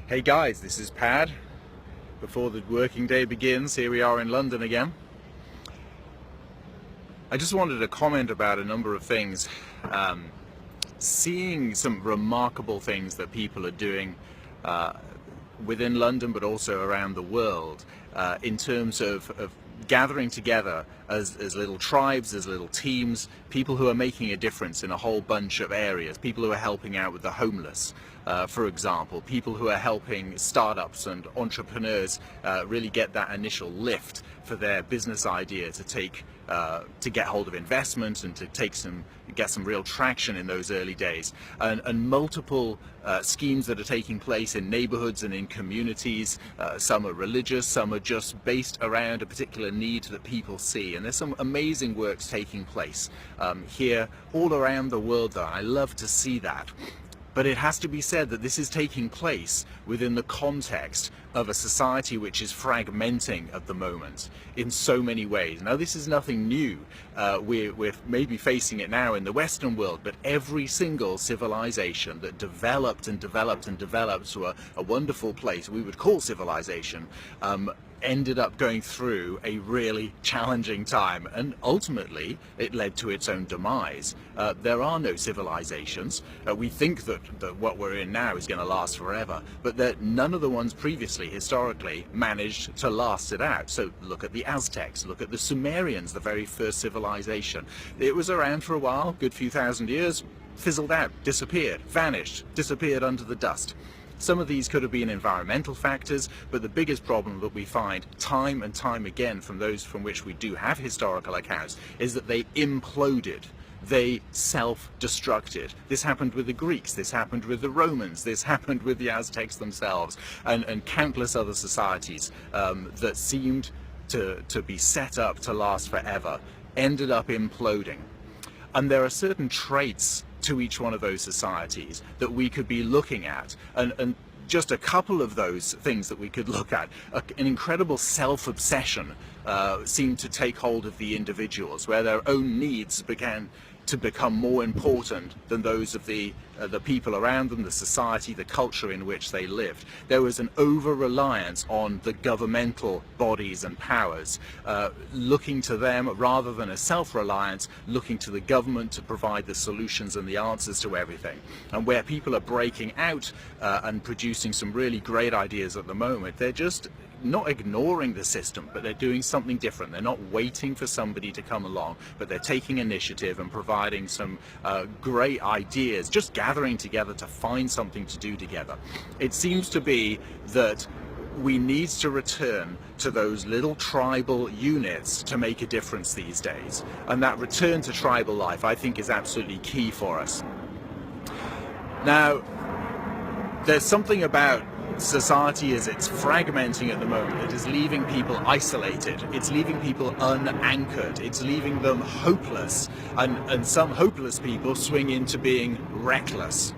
Hey guys, this is Pad. Before the working day begins, here we are in London again. I just wanted to comment about a number of things. Seeing some remarkable things that people are doing within London but also around the world in terms of gathering together as little tribes, as little teams, people who are making a difference in a whole bunch of areas, people who are helping out with the homeless, for example, people who are helping startups and entrepreneurs really get that initial lift for their business idea to get hold of investment and to get some real traction in those early days, and multiple schemes that are taking place in neighborhoods and in communities. Some are religious, some are just based around a particular need that people see, and there's some amazing works taking place here all around the world though. I love to see that. But it has to be said that this is taking place within the context of a society which is fragmenting at the moment in so many ways. Now, this is nothing new. We're maybe facing it now in the Western world, but every single civilization that developed and developed and developed to a wonderful place we would call civilization ended up going through a really challenging time, and ultimately it led to its own demise. There are no civilizations. We think that what we're in now is going to last forever, but that none of the ones previously, historically, managed to last it out. So look at the Aztecs, look at the Sumerians, the very first civilization. It was around for a while, good few thousand years, fizzled out, disappeared, vanished, disappeared under the dust. Some of these could have been environmental factors, but the biggest problem that we find time and time again from those from which we do have historical accounts is that they imploded. They self-destructed. This happened with the Greeks, this happened with the Romans, this happened with the Aztecs themselves, and countless other societies that seemed to be set up to last forever ended up imploding. And there are certain traits to each one of those societies that we could be looking at, and just a couple of those things that we could look at. An incredible self-obsession seemed to take hold of the individuals, where their own needs began to become more important than those of the people around them, the society, the culture in which they lived. There was an over-reliance on the governmental bodies and powers, looking to them rather than a self-reliance, looking to the government to provide the solutions and the answers to everything. And where people are breaking out and producing some really great ideas at the moment, they're just not ignoring the system, but they're doing something different. They're not waiting for somebody to come along, but they're taking initiative and providing some great ideas, just gathering together to find something to do together. It seems to be that we need to return to those little tribal units to make a difference these days. And that return to tribal life, I think, is absolutely key for us. Now, there's something about society as it's fragmenting at the moment that is leaving people isolated. It's leaving people unanchored. It's leaving them hopeless, and some hopeless people swing into being reckless.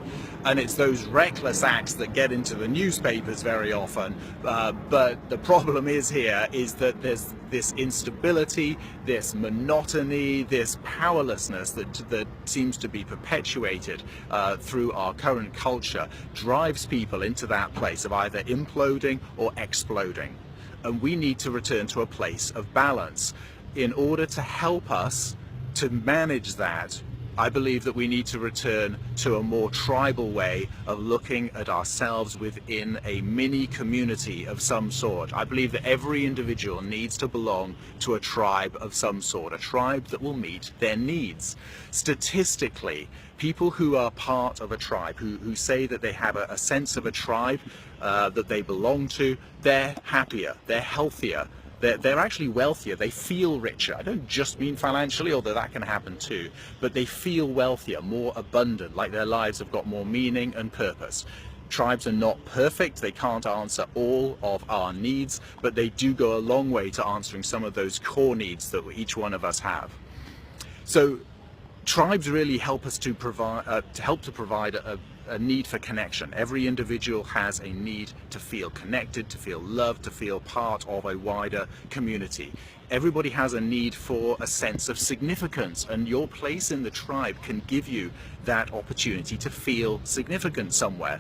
And it's those reckless acts that get into the newspapers very often. But the problem is that there's this instability, this monotony, this powerlessness that seems to be perpetuated through our current culture, drives people into that place of either imploding or exploding. And we need to return to a place of balance. In order to help us to manage that, I believe that we need to return to a more tribal way of looking at ourselves within a mini community of some sort. I believe that every individual needs to belong to a tribe of some sort, a tribe that will meet their needs. Statistically, people who are part of a tribe, who say that they have a sense of a tribe that they belong to, they're happier, they're healthier, they're actually wealthier, they feel richer. I don't just mean financially, although that can happen too, but they feel wealthier, more abundant, like their lives have got more meaning and purpose. Tribes are not perfect, they can't answer all of our needs, but they do go a long way to answering some of those core needs that each one of us have. So tribes really help us to provide a need for connection. Every individual has a need to feel connected, to feel loved, to feel part of a wider community. Everybody has a need for a sense of significance, and your place in the tribe can give you that opportunity to feel significant somewhere.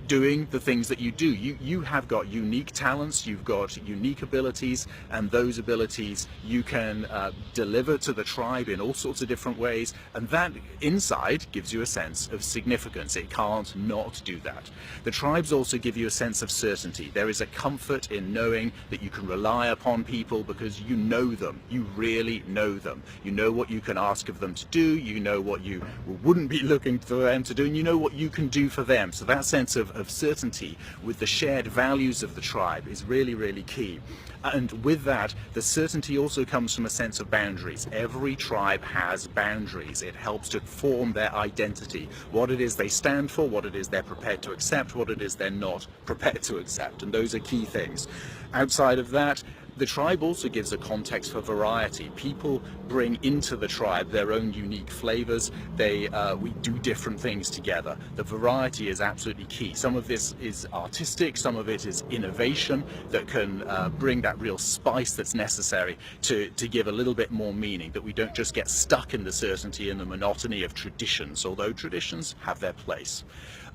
Doing the things that you do. You have got unique talents, you've got unique abilities, and those abilities you can deliver to the tribe in all sorts of different ways, and that inside gives you a sense of significance. It can't not do that. The tribes also give you a sense of certainty. There is a comfort in knowing that you can rely upon people because you know them. You really know them. You know what you can ask of them to do, you know what you wouldn't be looking for them to do, and you know what you can do for them. So that sense of certainty with the shared values of the tribe is really, really key. And with that, the certainty also comes from a sense of boundaries. Every tribe has boundaries. It helps to form their identity, what it is they stand for, what it is they're prepared to accept, what it is they're not prepared to accept, and those are key things. Outside of that, the tribe also gives a context for variety. People bring into the tribe their own unique flavors. We do different things together. The variety is absolutely key. Some of this is artistic, some of it is innovation that can bring that real spice that's necessary to give a little bit more meaning, that we don't just get stuck in the certainty and the monotony of traditions, although traditions have their place.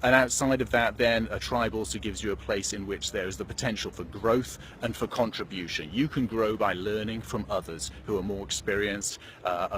And outside of that, then, a tribe also gives you a place in which there is the potential for growth and for contribution. You can grow by learning from others who are more experienced, have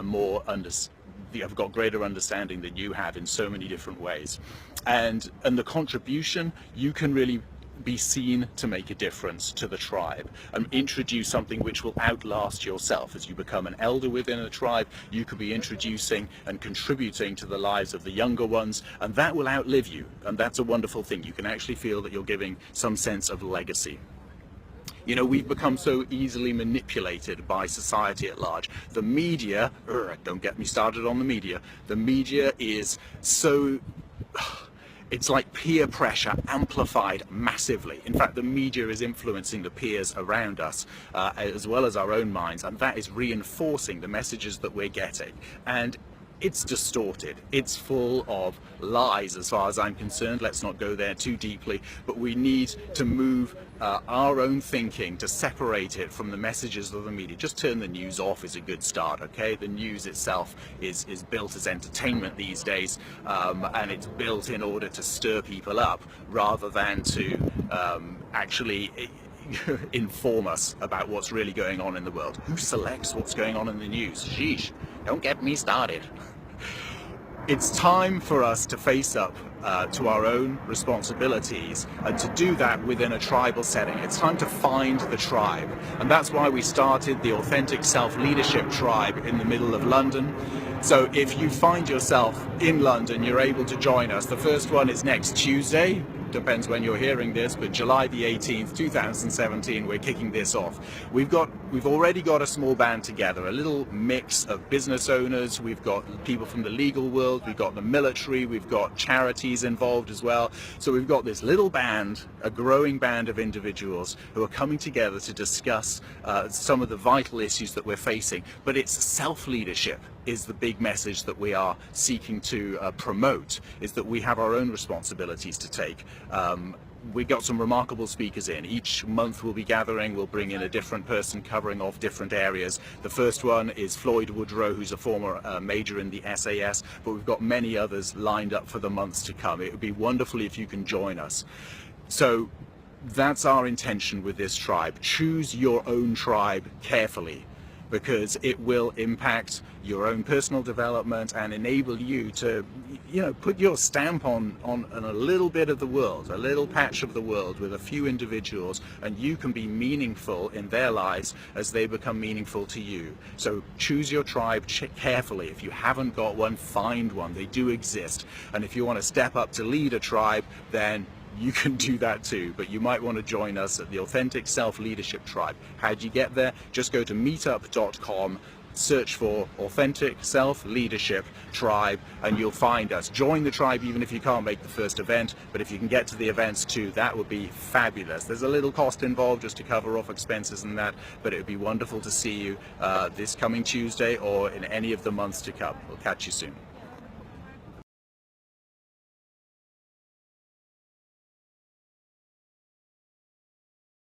got greater understanding than you have in so many different ways. And the contribution, you can really be seen to make a difference to the tribe and introduce something which will outlast yourself. As you become an elder within a tribe, you could be introducing and contributing to the lives of the younger ones, and that will outlive you, and that's a wonderful thing. You can actually feel that you're giving some sense of legacy. You know, we've become so easily manipulated by society at large. The media, don't get me started on the media. The media is so... It's like peer pressure amplified massively. In fact, the media is influencing the peers around us as well as our own minds, and that is reinforcing the messages that we're getting. And it's distorted. It's full of lies as far as I'm concerned. Let's not go there too deeply, but we need to move our own thinking to separate it from the messages of the media. Just turn the news off is a good start, okay? The news itself is built as entertainment these days, and it's built in order to stir people up rather than to actually inform us about what's really going on in the world. Who selects what's going on in the news? Sheesh, don't get me started. It's time for us to face up to our own responsibilities, and to do that within a tribal setting. It's time to find the tribe, and that's why we started the Authentic Self-Leadership Tribe in the middle of London. So if you find yourself in London, you're able to join us. The first one is next Tuesday. Depends when you're hearing this, but July the 18th, 2017, we're kicking this off. We've already got a small band together, a little mix of business owners. We've got people from the legal world, we've got the military, we've got charities involved as well. So we've got this little band, a growing band of individuals who are coming together to discuss some of the vital issues that we're facing. But it's self-leadership is the big message that we are seeking to promote, is that we have our own responsibilities to take. We got some remarkable speakers in. Each month we'll be gathering, we'll bring in a different person covering off different areas. The first one is Floyd Woodrow, who's a former major in the SAS, but we've got many others lined up for the months to come. It would be wonderful if you can join us. So that's our intention with this tribe. Choose your own tribe carefully, because it will impact your own personal development and enable you to, put your stamp on a little bit of the world, a little patch of the world with a few individuals, and you can be meaningful in their lives as they become meaningful to you. So choose your tribe carefully. If you haven't got one, find one. They do exist. And if you want to step up to lead a tribe, then you can do that too, but you might want to join us at the Authentic Self-Leadership Tribe. How do you get there? Just go to meetup.com, search for Authentic Self-Leadership Tribe, and you'll find us. Join the tribe even if you can't make the first event, but if you can get to the events too, that would be fabulous. There's a little cost involved just to cover off expenses and that, but it would be wonderful to see you this coming Tuesday or in any of the months to come. We'll catch you soon.